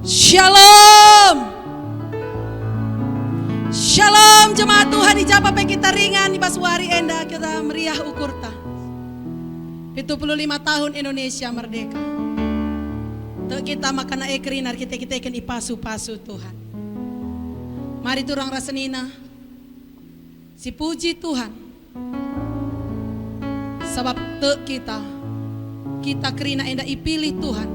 Shalom. Shalom jemaat Tuhan di Japa kita ringan di Basuari Enda kita meriah ukurta. 75 tahun Indonesia merdeka. Tuk kita makana ekrinar kita ikan ipasu-pasu Tuhan. Mari turang rasenina. Si puji Tuhan. Sebab tuk kita kerina enda ipilih Tuhan.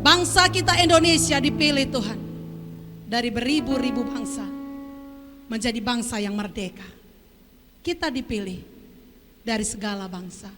Bangsa kita Indonesia dipilih Tuhan dari beribu-ribu bangsa menjadi bangsa yang merdeka. Kita dipilih dari segala bangsa.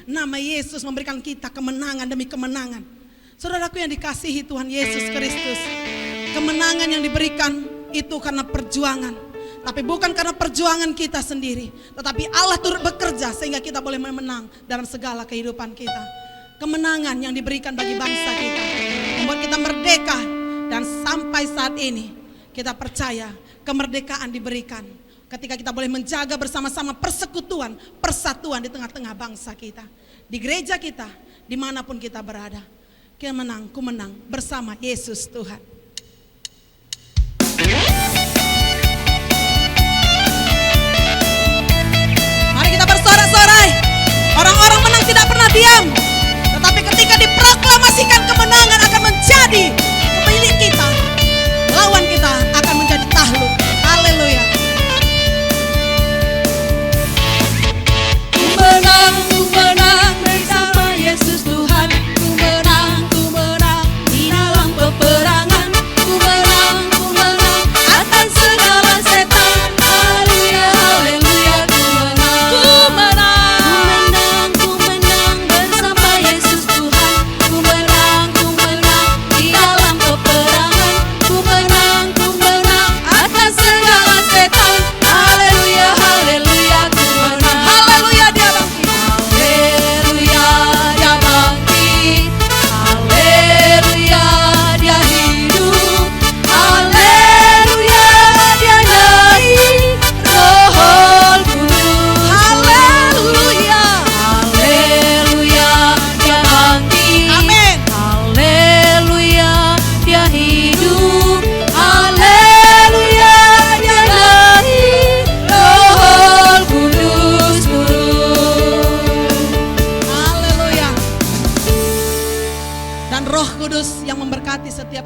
Nama Yesus memberikan kita kemenangan demi kemenangan. Saudaraku yang dikasihi Tuhan Yesus Kristus, kemenangan yang diberikan itu karena perjuangan. Tapi bukan karena perjuangan kita sendiri, tetapi Allah turut bekerja sehingga kita boleh menang dalam segala kehidupan kita. Kemenangan yang diberikan bagi bangsa kita membuat kita merdeka. Dan sampai saat ini kita percaya kemerdekaan diberikan ketika kita boleh menjaga bersama-sama persekutuan, persatuan di tengah-tengah bangsa kita. Di gereja kita, dimanapun kita berada. Kita menang, ku menang bersama Yesus Tuhan. Mari kita bersorak-sorai. Orang-orang menang tidak pernah diam. Tetapi ketika diproklamasikan kemenangan akan menjadi milik kita.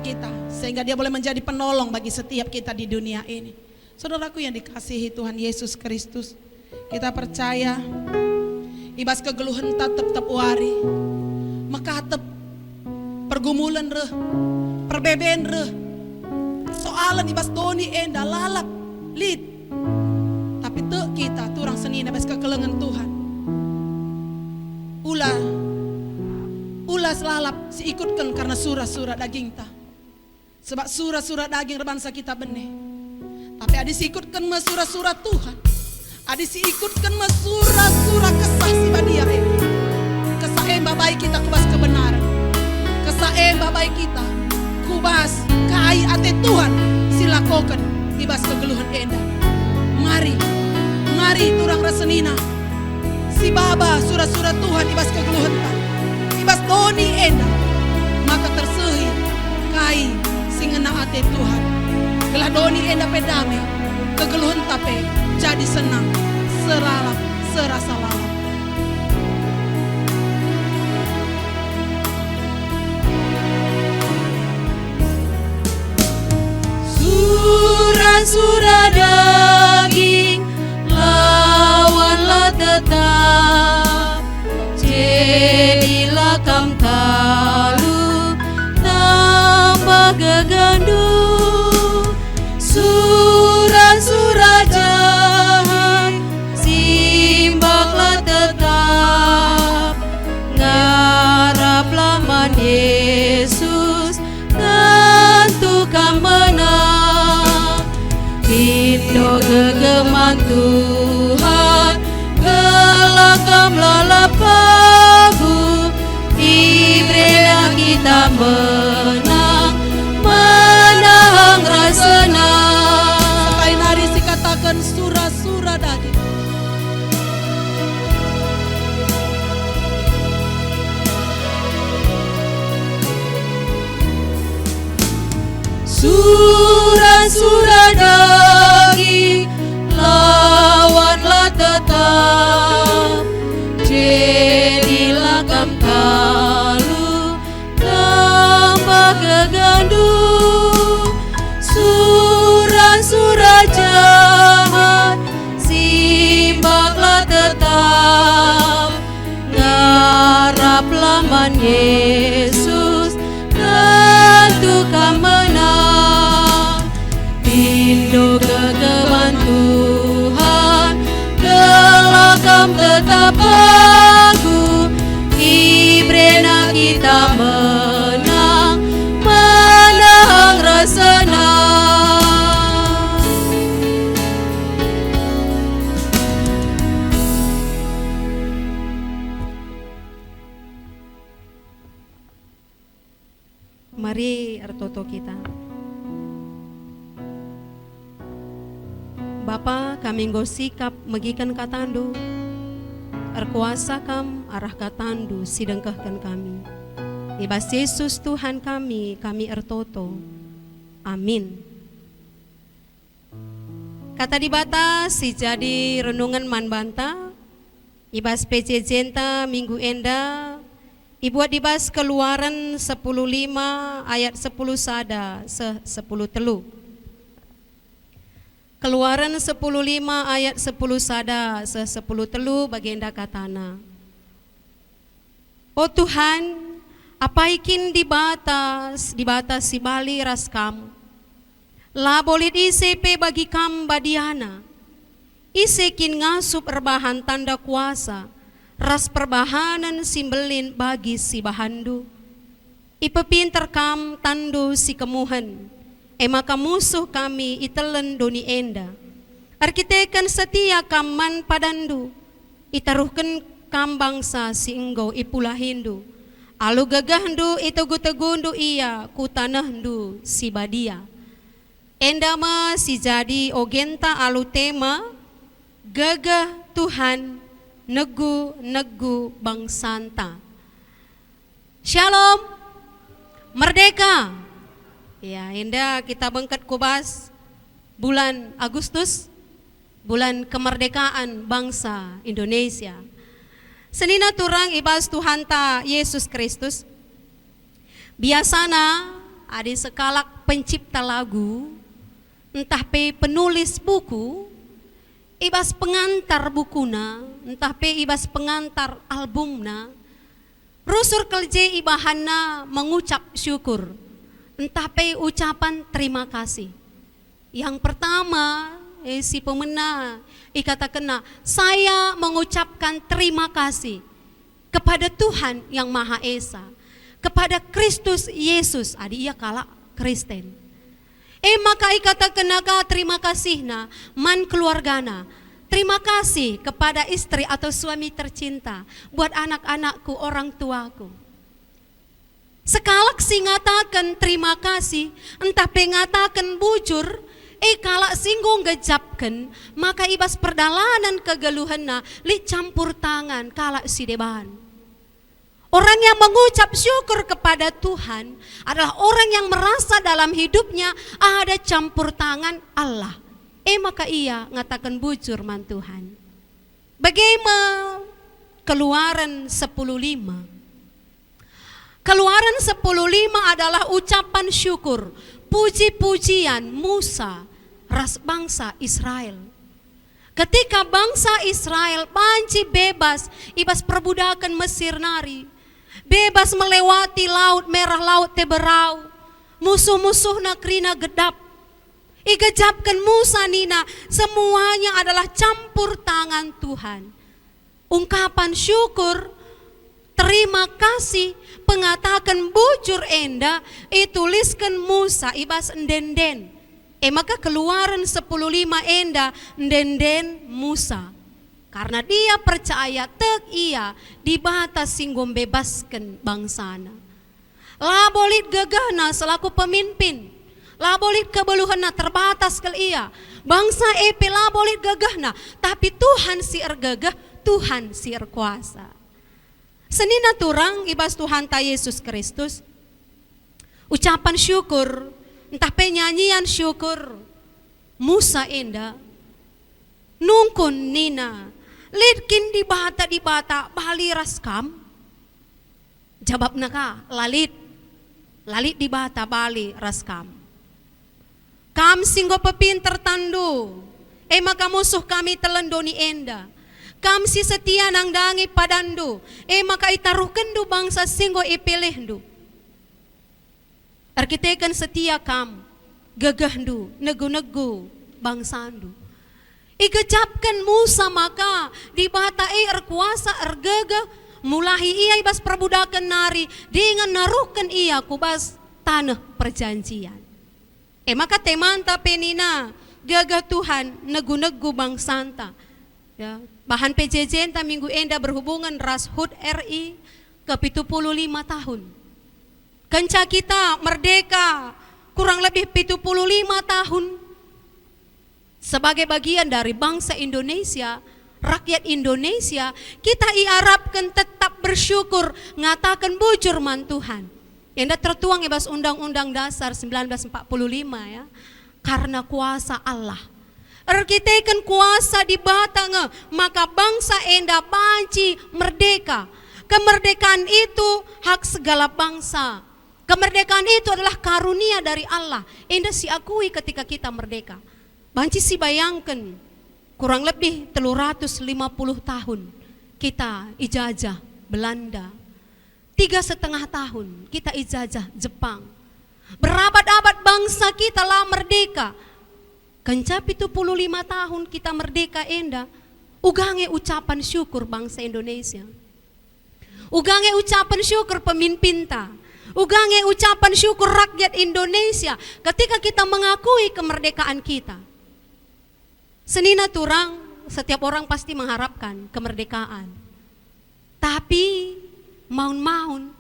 kita, sehingga dia boleh menjadi penolong bagi setiap kita di dunia ini. Saudaraku yang dikasihi Tuhan Yesus Kristus, kita percaya ibas kegeluhan tetap wari, maka tetap pergumulan reh, perbeben reh, soalan ibas doni enda lalap lid, tapi te kita turang senina ibas kekelengan Tuhan. Ulas lalap si ikutkan karena surah-surah daging ta. Sebab surah-surah daging rebangsa kita benih. Tapi adi si ikutkan ma surah-surah Tuhan. Adi si ikutkan ma surah-surah kesah si badia ini. Kesah babai kita kubas kebenaran. Kesah babai kita kubas kai ate Tuhan silakokan ibas kegeluhan enda. Mari turang rasenina. Si baba surah-surah Tuhan ibas kegeluhan ta. Ibas doni enda, maka tersehi kai singena ate Tuhan. Gelah doni enda pedame, kegeluhan tape jadi senang, seralap, serasa lalap. Surah-surah daging, lawanlah tetap, jadilah kam kalu tanpa gegandu. Surah-surah jahat, simbaklah tetap, ngaraplah man Yesus, tentu kam menang. Indo gegeman Tuhan, gelakam lalapagu, ibrela kita menang, menang rasana. Sekali nari si katakan surah-surah daging. Surah-surah daging, lawanlah tetap, jadilah kam kalu tanpa kegandu. Surah-surah jahat, simbaklah tetap, ngaraplah man Yesus, tentu kam menang. Indo gegeman Tuhan, gelakam tetap aku, ibrena kita menang, menang rasana. Mari artoto kita. Bapa, kami nggo sikap megikan katandu, erkuasa kam arah katandu sidengkahkan kami. Ibas Yesus Tuhan kami ertoto. Amin. Kata di bata si jadi renungan man banta, ibas PC Jenta minggu enda, ibuat dibas Keluaran 10:5 ayat 10 sada 10 telu. Keluaran 10:5 ayat 10 sada 10 telu bagenda katana. Oh Tuhan, apaikin di batas si bali ras kam. La bolit ICP bagi kam badiana. Isekin ngasup erbahan tanda kuasa. Ras perbahanan simbelin bagi si bahandu. Ipepinter kam tandu si kemuhan. Maka musuh kami itelen doni enda. Arkitekan setia kaman padandu. Itaruhkan kam bangsa si enggo ipulahindu. Alu gagahdu itugu-tegundu iya ku tanahdu si badia. Enda ma si jadi ogenta alu tema gagah Tuhan negu bangsanta. Shalom, merdeka. Ya, indah kita bengket kubas bulan Agustus, bulan kemerdekaan bangsa Indonesia. Senina turang ibas Tuhan ta Yesus Kristus. Biasana ada sekalak pencipta lagu, entah pe penulis buku, ibas pengantar bukuna, entah pe ibas pengantar albumna, rusur kelje ibahana mengucap syukur, entah pe ucapan terima kasih. Yang pertama, si pemena ikatakan, saya mengucapkan terima kasih kepada Tuhan yang Maha Esa, kepada Kristus Yesus, adi ia kala Kristen. Maka ikatakan terima kasihna man keluargana. Terima kasih kepada istri atau suami tercinta, buat anak-anakku, orang tuaku. Sekalak si ngatakan terima kasih, entah pengatakan bujur, kalak singgung gejapkan, maka ibas perdalanan kegeluhanna li campur tangan kalak si deban. Orang yang mengucap syukur kepada Tuhan adalah orang yang merasa dalam hidupnya ada campur tangan Allah. Maka ia ngatakan bujur man Tuhan. Bagaimana Keluaran 10:5? Keluaran 10:5 adalah ucapan syukur, puji-pujian Musa, ras bangsa Israel. Ketika bangsa Israel panci bebas ibas perbudakan Mesir nari, bebas melewati laut merah, laut Teberau, musuh-musuhna krina gedap, igejapkan Musa nina, semuanya adalah campur tangan Tuhan. Ungkapan syukur, terima kasih, pengatakan bujur enda, ituliskan Musa ibas endenden. Maka Keluaran 10:5 enda endenden Musa. Karena dia percaya tek ia di batas singgom bebaskan bangsana. Labolit gagahna selaku pemimpin, labolit kebeluhanna terbatas kal ia. Bangsa epe labolit gagahna, tapi Tuhan si ergagah, Tuhan si erkuasa. Senina turang ibas Tuhan ta Yesus Kristus. Ucapan syukur, entah penyanyian syukur, Musa enda nungkun nina lidkin di bata bali raskam. Jawab naka lalit di bata bali raskam. Kam singgo pepinter tandu, maka musuh kami telendoni enda. Kam si setia nang dangi padandu, maka itarukendu bangsa singgo ipilihdu. Arkitekan setia kam, gagahdu, negu-negu bangsandu. Igejapkan Musa maka di bata erkuasa ergagah, mulahi ia ibas perbudakan nari, dengan naruhkan ia kubas tanah perjanjian. Maka temanta penina, gagah Tuhan, negu-negu bangsanta. Ya, bahan PJJ enta minggu enda berhubungan ras HUT RI ke 75 tahun. Kenca kita merdeka kurang lebih 75 tahun. Sebagai bagian dari bangsa Indonesia, rakyat Indonesia, kita iarapkan tetap bersyukur, ngatakan bujur man Tuhan. Yang tertuang ibas Undang-Undang Dasar 1945 ya. Karena kuasa Allah. Arkitekan kuasa di batang, maka bangsa enda banci merdeka. Kemerdekaan itu hak segala bangsa. Kemerdekaan itu adalah karunia dari Allah. Enda siakui ketika kita merdeka. Banci si bayangkan, kurang lebih 350 tahun kita ijazah Belanda. 3,5 tahun kita ijazah Jepang. Berabad-abad bangsa kita lah merdeka. Kencap 75 tahun kita merdeka enda. Ugange ucapan syukur bangsa Indonesia. Ugange ucapan syukur pemimpinta. Ugange ucapan syukur rakyat Indonesia ketika kita mengakui kemerdekaan kita. Senina turang, setiap orang pasti mengharapkan kemerdekaan. Tapi maun-maun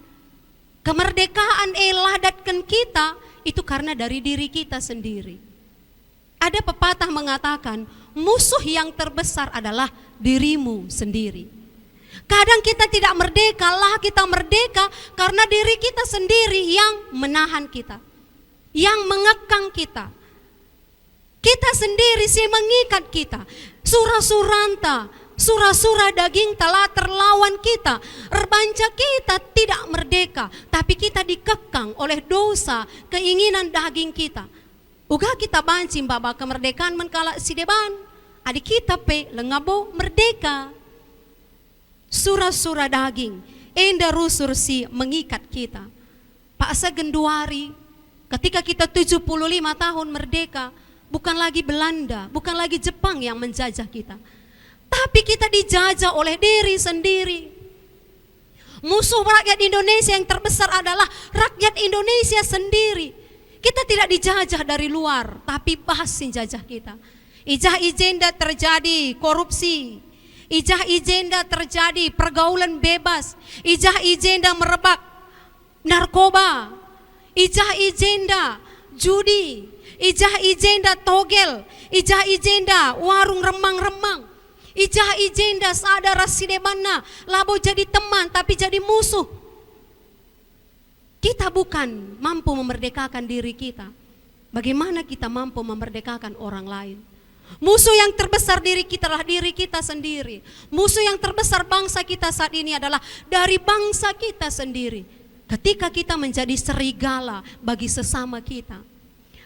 kemerdekaan ladatkan kita itu karena dari diri kita sendiri. Ada pepatah mengatakan musuh yang terbesar adalah dirimu sendiri. Kadang kita tidak merdeka, lah kita merdeka karena diri kita sendiri yang menahan kita, yang mengekang kita. Kita sendiri sih mengikat kita. Surah suranta, Surah-surah daging telah terlawan kita. Remaja kita tidak merdeka, tapi kita dikekang oleh dosa, keinginan daging kita. Uga kita bancing baba kemerdekaan menkala si deban. Adik kita pe lengabo merdeka. Surah-surah daging, enda rusur si mengikat kita. Pak Segenduari, ketika kita 75 tahun merdeka, bukan lagi Belanda, bukan lagi Jepang yang menjajah kita. Tapi kita dijajah oleh diri sendiri. Musuh rakyat Indonesia yang terbesar adalah rakyat Indonesia sendiri. Kita tidak dijajah dari luar, tapi bahasin jajah kita. Ijah ijenda terjadi korupsi. Ijah ijenda terjadi pergaulan bebas. Ijah ijenda merebak narkoba. Ijah ijenda judi. Ijah ijenda togel. Ijah ijenda warung remang-remang. Ijah ijenda sadara sidebana labo jadi teman tapi jadi musuh. Kita bukan mampu memerdekakan diri kita. Bagaimana kita mampu memerdekakan orang lain? Musuh yang terbesar diri kita adalah diri kita sendiri. Musuh yang terbesar bangsa kita saat ini adalah dari bangsa kita sendiri. Ketika kita menjadi serigala bagi sesama kita.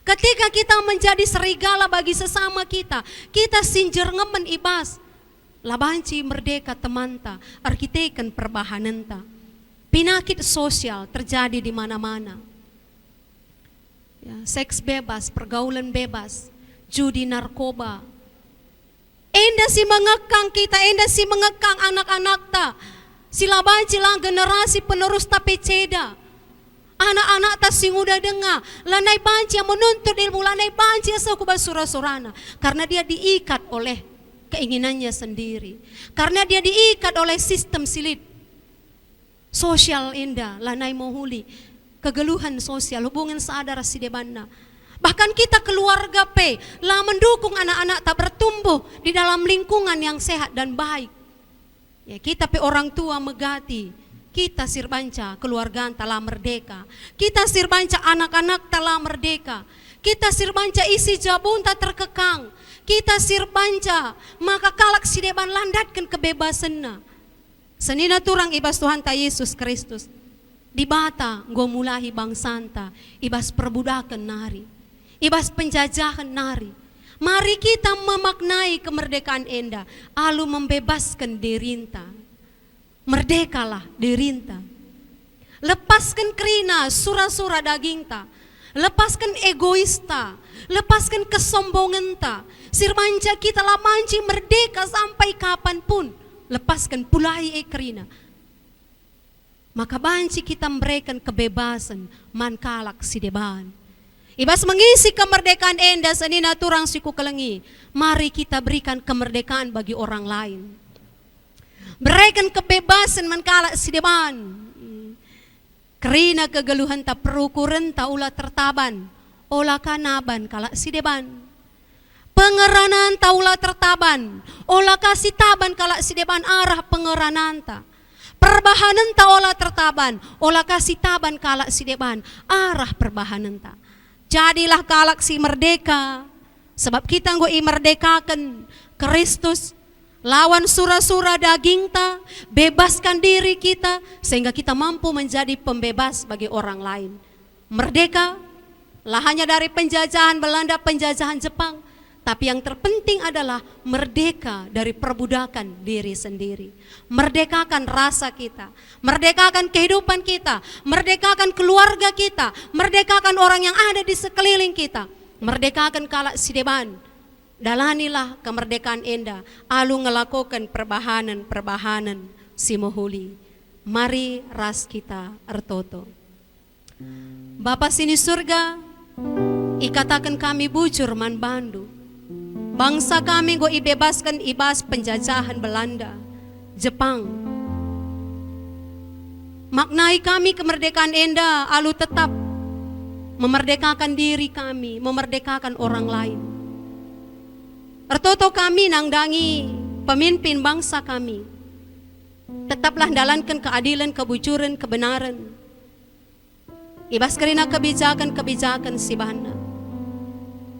Ketika kita menjadi serigala bagi sesama kita, kita sinjer ngemen ibas. Labanci merdeka temanta, arkiteken perbahanenta. Penyakit sosial terjadi di mana-mana. Ya, seks bebas, pergaulan bebas, judi, narkoba. Enda si mengekang kita, enda si mengekang anak-anak ta. Si labanci lah generasi penerus tapeceda. Anak-anak ta sing udah dengar, lanai banci yang menuntut ilmu, lanai banci yang suku basura-surana. Karena dia diikat oleh keinginannya sendiri. Karena dia diikat oleh sistem silit. Sosial indah, lanai mohuli. Kegeluhan sosial, hubungan sadar sidebana. Bahkan kita keluarga pe, lah mendukung anak-anak tak bertumbuh di dalam lingkungan yang sehat dan baik. Ya, kita pe orang tua megati. Kita sirbanca keluarga telah merdeka. Kita sirbanca anak-anak telah merdeka. Kita sirbanca isi jabun tak terkekang. Kita sirbanca maka kalak sideban landatkan kebebasanna. Senina turang ibas Tuhan ta Yesus Kristus. Di bata go mulahi bangsanta, ibas perbudakan nari. Ibas penjajahan nari. Mari kita memaknai kemerdekaan enda, alu membebaskan dirinta. Merdekalah dirinta. Lepaskan kerina surah-surah dagingta. Lepaskan egoista, lepaskan kesombongan ta. Sirmanca kita lah manci merdeka sampai kapanpun. Lepaskan pulai ekrina. Maka banci kita memberikan kebebasan mankalak sideban. Ibas mengisi kemerdekaan enda senina turang siku kelengi. Mari kita berikan kemerdekaan bagi orang lain. Berikan kebebasan mankalak sideban. Kerina kegeluhan ta perukuran ta ulah tertaban. Olah kanaban kalak sideban. Pengeranan ta ulah tertaban. Olah kasih taban kalak sideban arah pengeranan ta. Perbahanan ta olah tertaban. Olah kasih taban kalak sideban arah perbahanan ta. Jadilah kalak si merdeka. Sebab kita nggo merdekakan Kristus. Lawan surah-surah daging ta, bebaskan diri kita sehingga kita mampu menjadi pembebas bagi orang lain. Merdeka lah hanya dari penjajahan Belanda, penjajahan Jepang, tapi yang terpenting adalah merdeka dari perbudakan diri sendiri. Merdekakan rasa kita, merdekakan kehidupan kita, merdekakan keluarga kita, merdekakan orang yang ada di sekeliling kita, merdekakan kalak sideban. Dalanilah kemerdekaan enda, alu ngelakukan perbahanan si mohuli. Mari ras kita ertoto. Bapa sini surga, ikatakan kami bujur man bandu. Bangsa kami go ibebaskan ibas penjajahan Belanda, Jepang. Maknai kami kemerdekaan enda, alu tetap memerdekakan diri kami, memerdekakan orang lain. Ertoto kami nangdangi pemimpin bangsa kami. Tetaplah dalankan keadilan, kebujuran, kebenaran. Ibas kerina kebijakan-kebijakan si bana.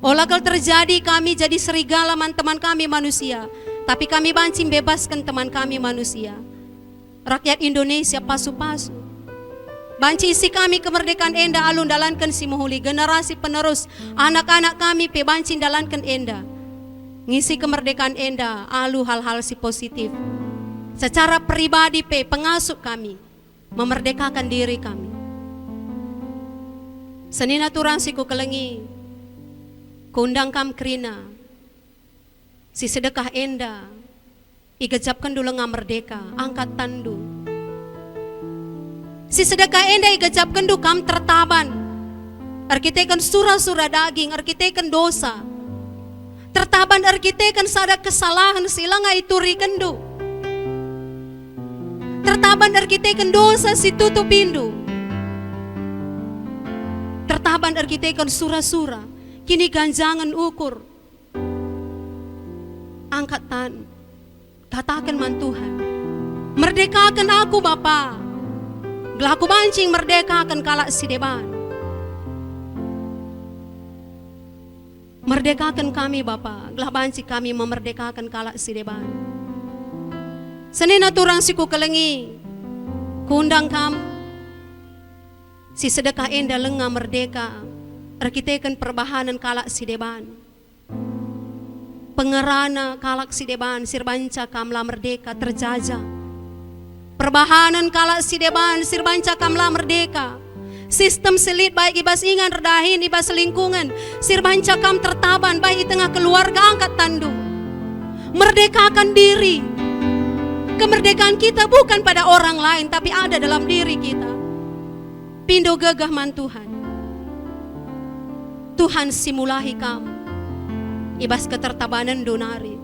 Olah kalau terjadi kami jadi serigala teman kami manusia. Tapi kami banci bebaskan teman kami manusia, rakyat Indonesia pasu-pasu. Banci isi kami kemerdekaan enda alun dalankan si mohuli generasi penerus anak-anak kami pe banci dalankan enda. Ngisi kemerdekaan enda alu hal-hal si positif. Secara pribadi pe pengasuh kami memerdekakan diri kami. Senina turang siku kelengi kundang kam krina si sedekah enda igejapkan dulu nga merdeka angkat tandu. Si sedekah enda igejapkan du kam tertaban. Arkitekan surah-surah daging, arkitekan dosa. Tertaban arkitekan sada kesalahan sila nga iturikan du. Tertaban arkitekan dosa si tutupindu. Tertaban arkitekan surah-surah kini ganjangan ukur. Angkat tan, katakan man Tuhan, merdekakan aku Bapa. Gelah aku bancing merdekakan kalak si deban. Merdekakan kami Bapa, gelah bancing kami memerdekakan kalak si deban. Senina turang siku kelengi, kundang kam, si sedekah enda lenga merdeka, arkitekan perbahanan kalak si deban. Pengerana kalak si deban, sirbanca kamla merdeka terjajah. Perbahanan kalak si deban, sirbanca kamla merdeka. Sistem selit baik ibas ingan redahin, ibas lingkungan, sirbanca kam tertaban baik di tengah keluarga angkat tandu. Merdekakan diri. Kemerdekaan kita bukan pada orang lain, tapi ada dalam diri kita. Pindo gagah man Tuhan. Tuhan simulahi kamu. Ibas ketertabanan donari.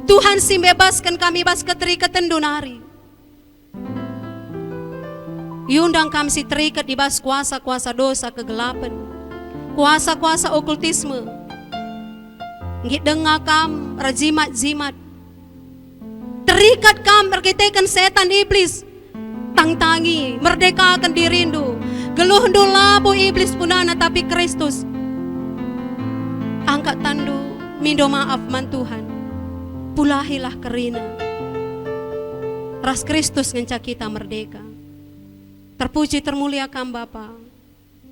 Tuhan simbebaskan kami ibas keterikatan donari. Yundang kami si terikat ibas kuasa-kuasa dosa kegelapan. Kuasa-kuasa okultisme. Ngit dengar kam rajimat-jimat. Terikat kam berkitekan setan iblis. Tangtangi, merdekakan dirindu. Geluh ndu labu iblis punana tapi Kristus. Angkat tandu, mindo maaf man Tuhan. Pulahilah kerina. Ras Kristus ngencak kita merdeka. Terpuji termuliakan Bapa.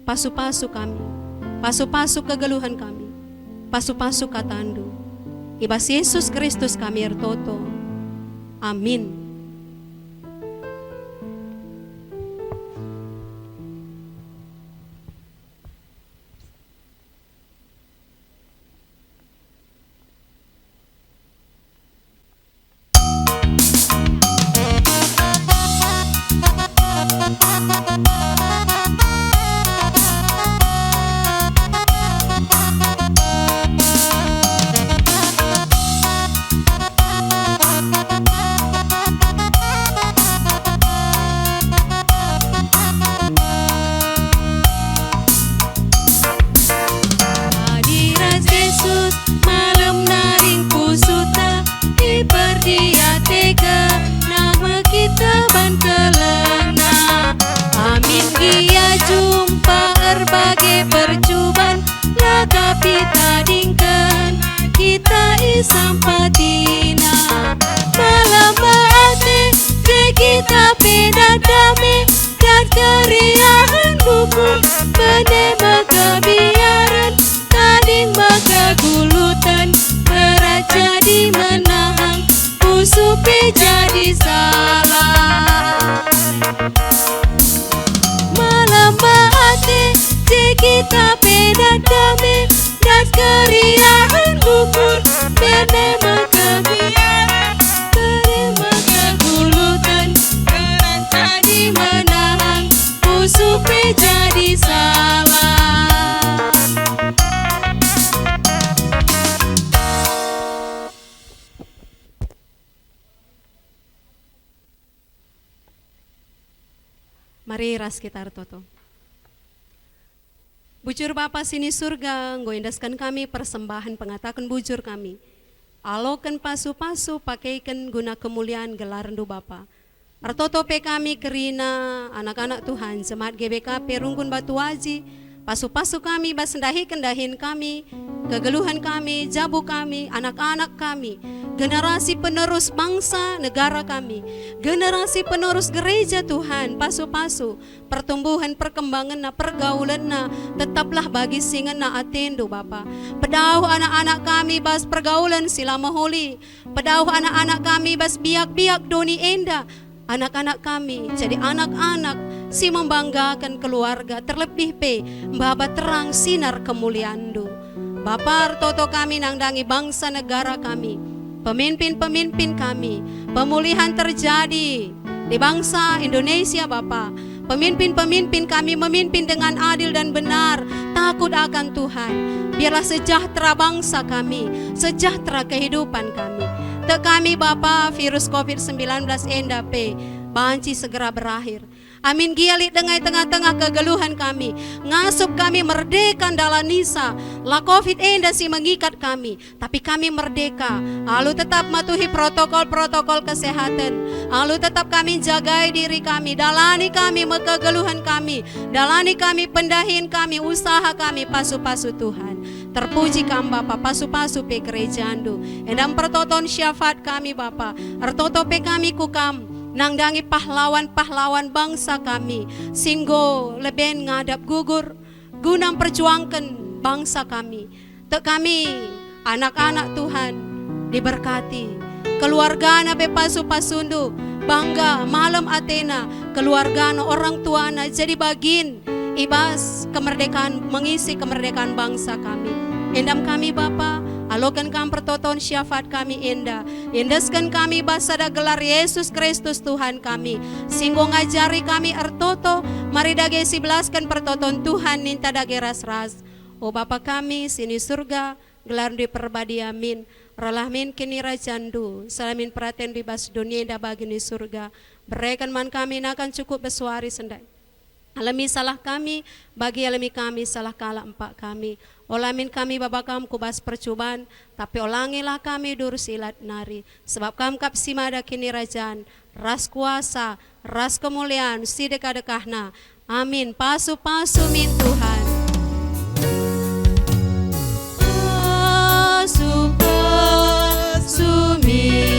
Pasu-pasu kami. Pasu-pasu kegeluhan kami. Pasu-pasu katandu. Ibas Yesus Kristus kami ertoto. Amin. Sampatina malam kita peda damai dan keriahan buku menema kebiaran tading maka gulutan berat jadi menahang usupi jadi salah malam hati kita peda damai dan keriahan buku menema kebiaran terima kegulutan berat jadi menahang usupi jadi salah. Mari ras kita toto. Bujur Bapa sini surga, goindaskan kami persembahan pengatakan bujur kami. Alokan pasu-pasu pakaikan guna kemuliaan gelar rendu Bapa. Artoto pe kami kerina anak-anak Tuhan, jemaat GBKP Rungkun Batu Aji, Pasu-pasu kami, bas kendahin kami, kegeluhan kami, jabu kami, anak-anak kami, generasi penerus bangsa negara kami, generasi penerus gereja Tuhan, pasu-pasu, pertumbuhan, perkembangan na, pergaulan na, tetaplah bagi singan na atendo Bapa. Pedauh anak-anak kami bas pergaulan sila maholi, pedauh anak-anak kami bas biak-biak doni enda, anak-anak kami jadi anak-anak si membanggakan keluarga, terlebih pe mbaba terang sinar kemuliaan-Du. Bapa toto kami nangdangi bangsa negara kami, pemimpin-pemimpin kami, pemulihan terjadi di bangsa Indonesia Bapa. Pemimpin-pemimpin kami memimpin dengan adil dan benar, takut akan Tuhan. Biarlah sejahtera bangsa kami, sejahtera kehidupan kami. Tek kami Bapa, virus COVID-19 enda pe banci segera berakhir. Amin giali dengai tengah-tengah kegeluhan kami, ngasup kami merdeka dalam nisa. La COVID enda si mengikat kami, tapi kami merdeka. Lalu tetap matuhi protokol-protokol kesehatan. Lalu tetap kami jagai diri kami, dalani kami kegeluhan kami, dalani kami pendahin kami, usaha kami, pasu-pasu Tuhan. Terpuji kami Bapa, pasu-pasu pe gerejandu. Endam pertoton syafaat kami Bapa, ertoto pe kami kukam. Nangdangi pahlawan-pahlawan bangsa kami, singgo leben ngadap gugur, guna perjuangkan bangsa kami. Tek kami, anak-anak Tuhan, diberkati. Keluarga na pasu-pasundu, bangga malam Athena, keluarga na orang tua na jadi bagin, ibas kemerdekaan, mengisi kemerdekaan bangsa kami. Endam kami Bapa, alokan kami pertoton syafaat kami enda, endaskan kami basada gelar Yesus Kristus Tuhan kami, singgo ngajari kami ertoto, mari dage sibelaskan pertoton Tuhan ninta dage ras-ras. O Bapa kami sini surga, gelar di perbadi amin, ralahmin kini rajandu, salamin praten di bas dunia da bagi ni surga, berikan man kami nakan cukup besuari sendai. Alami salah kami, bagi alami kami salah kala empat kami. Olamin kami babakam kubas percobaan, tapi olangilah kami dur silat nari. Sebab kam kap simada kini rajaan, ras kuasa, ras kemuliaan, si dekah-dekahna. Amin, pasu-pasu min Tuhan. Pasu-pasu min.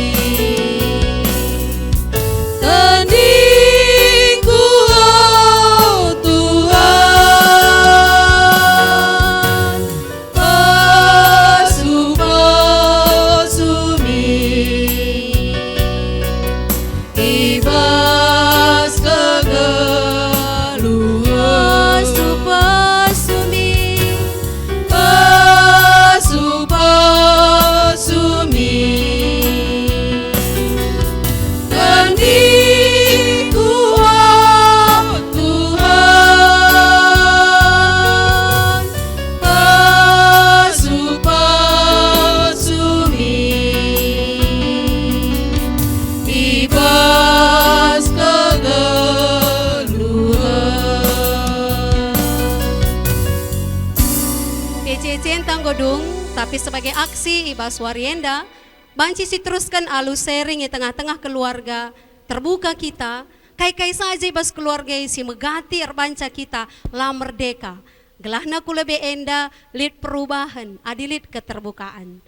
Tapi sebagai aksi ibas warienda, banci si teruskan alu sharing di tengah-tengah keluarga, terbuka kita, kai-kai saja ibas keluarga si megati erbanca kita, la merdeka. Gelahna ku lebih enda, lid perubahan, adilit keterbukaan.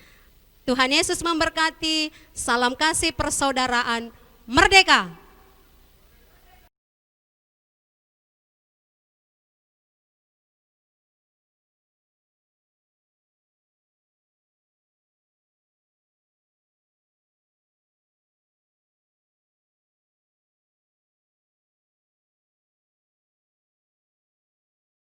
Tuhan Yesus memberkati, salam kasih persaudaraan, merdeka.